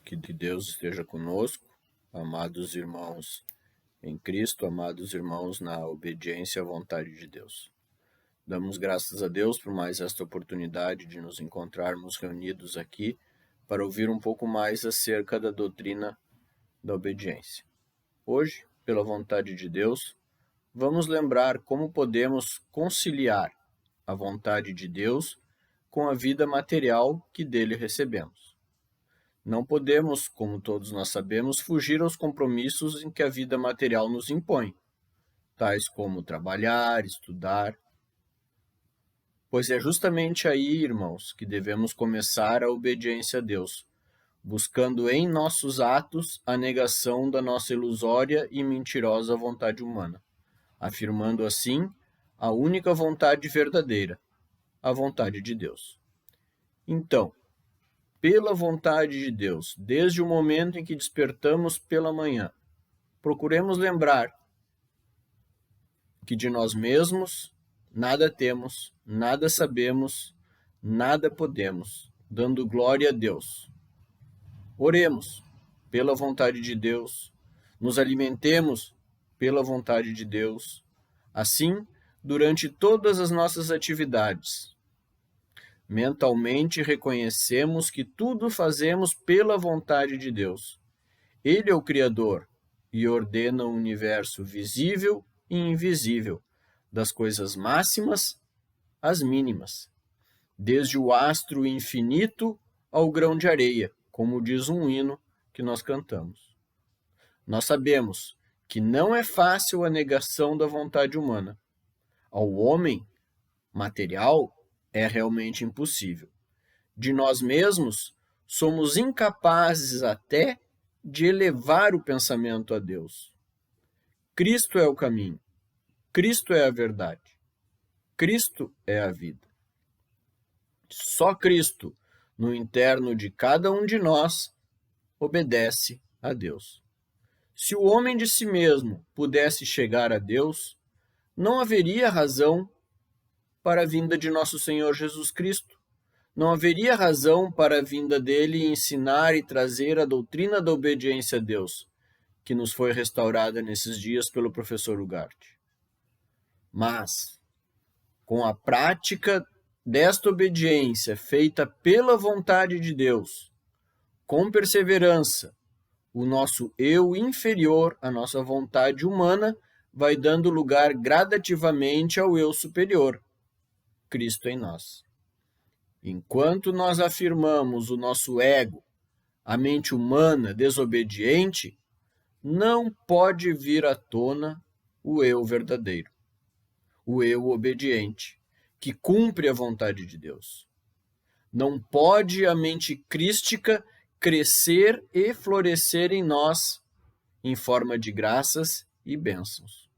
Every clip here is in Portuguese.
Que Deus esteja conosco, amados irmãos em Cristo, amados irmãos na obediência à vontade de Deus. Damos graças a Deus por mais esta oportunidade de nos encontrarmos reunidos aqui para ouvir um pouco mais acerca da doutrina da obediência. Hoje, pela vontade de Deus, vamos lembrar como podemos conciliar a vontade de Deus com a vida material que dele recebemos. Não podemos, como todos nós sabemos, fugir aos compromissos em que a vida material nos impõe, tais como trabalhar, estudar. Pois é justamente aí, irmãos, que devemos começar a obediência a Deus, buscando em nossos atos a negação da nossa ilusória e mentirosa vontade humana, afirmando assim a única vontade verdadeira, a vontade de Deus. Então, pela vontade de Deus, desde o momento em que despertamos pela manhã, procuremos lembrar que de nós mesmos nada temos, nada sabemos, nada podemos, dando glória a Deus. Oremos pela vontade de Deus, nos alimentemos pela vontade de Deus, assim, durante todas as nossas atividades. Mentalmente reconhecemos que tudo fazemos pela vontade de Deus. Ele é o Criador e ordena o universo visível e invisível, das coisas máximas às mínimas, desde o astro infinito ao grão de areia, como diz um hino que nós cantamos. Nós sabemos que não é fácil a negação da vontade humana. Ao homem material, é realmente impossível. De nós mesmos, somos incapazes até de elevar o pensamento a Deus. Cristo é o caminho. Cristo é a verdade. Cristo é a vida. Só Cristo, no interno de cada um de nós, obedece a Deus. Se o homem de si mesmo pudesse chegar a Deus, não haveria razão para a vinda de nosso Senhor Jesus Cristo. Não haveria razão para a vinda dele ensinar e trazer a doutrina da obediência a Deus, que nos foi restaurada nesses dias pelo professor Ugarte. Mas, com a prática desta obediência feita pela vontade de Deus, com perseverança, o nosso eu inferior, a nossa vontade humana, vai dando lugar gradativamente ao eu superior, Cristo em nós. Enquanto nós afirmamos o nosso ego, a mente humana desobediente, não pode vir à tona o eu verdadeiro, o eu obediente, que cumpre a vontade de Deus. Não pode a mente crística crescer e florescer em nós em forma de graças e bênçãos.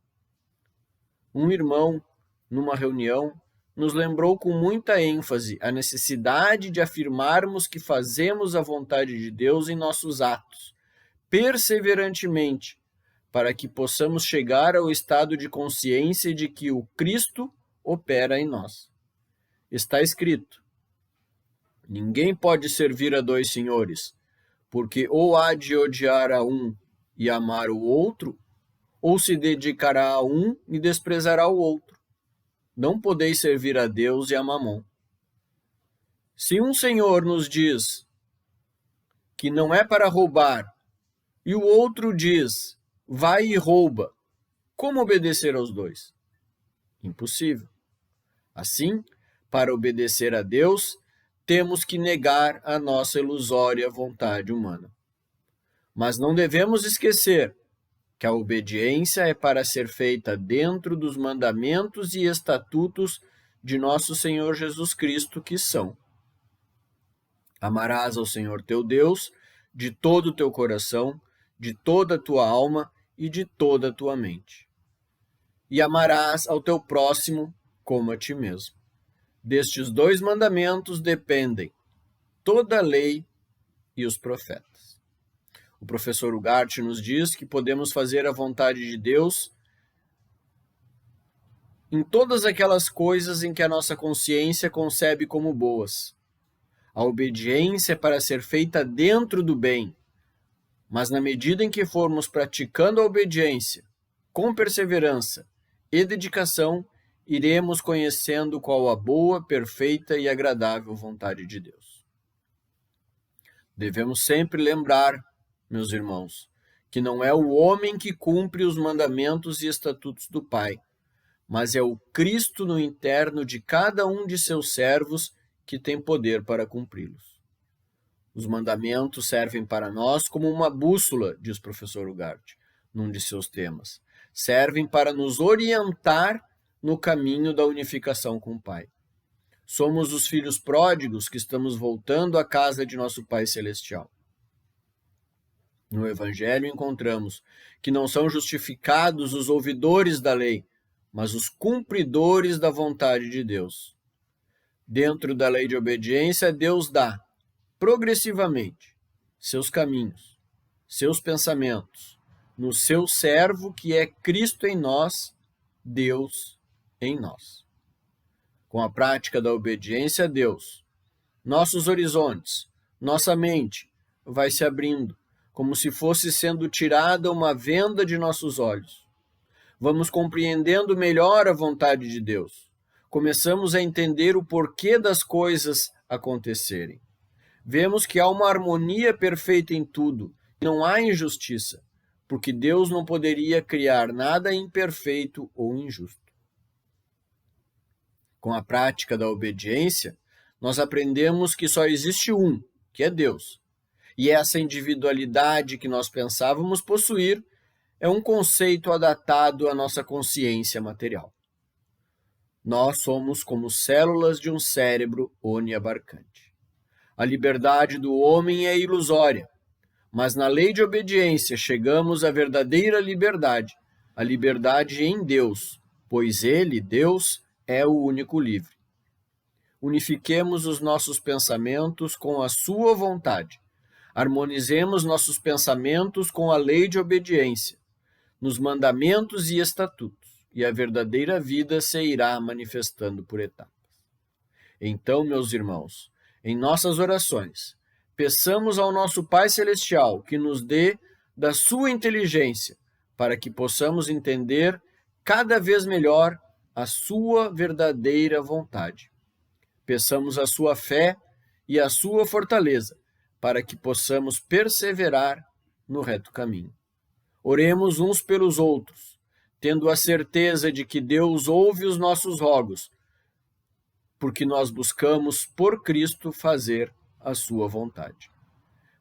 Um irmão, numa reunião, nos lembrou com muita ênfase a necessidade de afirmarmos que fazemos a vontade de Deus em nossos atos, perseverantemente, para que possamos chegar ao estado de consciência de que o Cristo opera em nós. Está escrito: ninguém pode servir a dois senhores, porque ou há de odiar a um e amar o outro, ou se dedicará a um e desprezará o outro. Não podeis servir a Deus e a Mamon. Se um senhor nos diz que não é para roubar, e o outro diz, vai e rouba, como obedecer aos dois? Impossível. Assim, para obedecer a Deus, temos que negar a nossa ilusória vontade humana. Mas não devemos esquecer que a obediência é para ser feita dentro dos mandamentos e estatutos de nosso Senhor Jesus Cristo, que são: amarás ao Senhor teu Deus de todo o teu coração, de toda a tua alma e de toda a tua mente. E amarás ao teu próximo como a ti mesmo. Destes dois mandamentos dependem toda a lei e os profetas. O professor Ugarte nos diz que podemos fazer a vontade de Deus em todas aquelas coisas em que a nossa consciência concebe como boas. A obediência é para ser feita dentro do bem, Mas na medida em que formos praticando a obediência, com perseverança e dedicação, iremos conhecendo qual a boa, perfeita e agradável vontade de Deus. Devemos sempre lembrar, meus irmãos, que não é o homem que cumpre os mandamentos e estatutos do Pai, mas é o Cristo no interno de cada um de seus servos que tem poder para cumpri-los. Os mandamentos servem para nós como uma bússola, diz o professor Ugarte, num de seus temas. Servem para nos orientar no caminho da unificação com o Pai. Somos os filhos pródigos que estamos voltando à casa de nosso Pai Celestial. No Evangelho encontramos que não são justificados os ouvidores da lei, mas os cumpridores da vontade de Deus. Dentro da lei de obediência, Deus dá, progressivamente, seus caminhos, seus pensamentos, no seu servo que é Cristo em nós, Deus em nós. Com a prática da obediência a Deus, nossos horizontes, nossa mente vai se abrindo, como se fosse sendo tirada uma venda de nossos olhos. Vamos compreendendo melhor a vontade de Deus. Começamos a entender o porquê das coisas acontecerem. Vemos que há uma harmonia perfeita em tudo, não há injustiça, porque Deus não poderia criar nada imperfeito ou injusto. Com a prática da obediência, nós aprendemos que só existe um, que é Deus. E essa individualidade que nós pensávamos possuir é um conceito adaptado à nossa consciência material. Nós somos como células de um cérebro oniabarcante. A liberdade do homem é ilusória, mas na lei de obediência chegamos à verdadeira liberdade, a liberdade em Deus, pois Ele, Deus, é o único livre. Unifiquemos os nossos pensamentos com a sua vontade. Harmonizemos nossos pensamentos com a lei de obediência, nos mandamentos e estatutos, e a verdadeira vida se irá manifestando por etapas. Então, meus irmãos, em nossas orações, peçamos ao nosso Pai Celestial que nos dê da sua inteligência, para que possamos entender cada vez melhor a sua verdadeira vontade. Peçamos a sua fé e a sua fortaleza, para que possamos perseverar no reto caminho. Oremos uns pelos outros, tendo a certeza de que Deus ouve os nossos rogos, porque nós buscamos por Cristo fazer a sua vontade.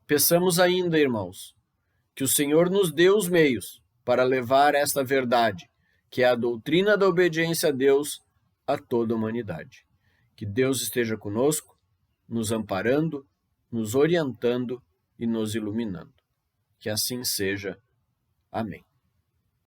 Peçamos ainda, irmãos, que o Senhor nos dê os meios para levar esta verdade, que é a doutrina da obediência a Deus, a toda a humanidade. Que Deus esteja conosco, nos amparando, nos orientando e nos iluminando. Que assim seja. Amém.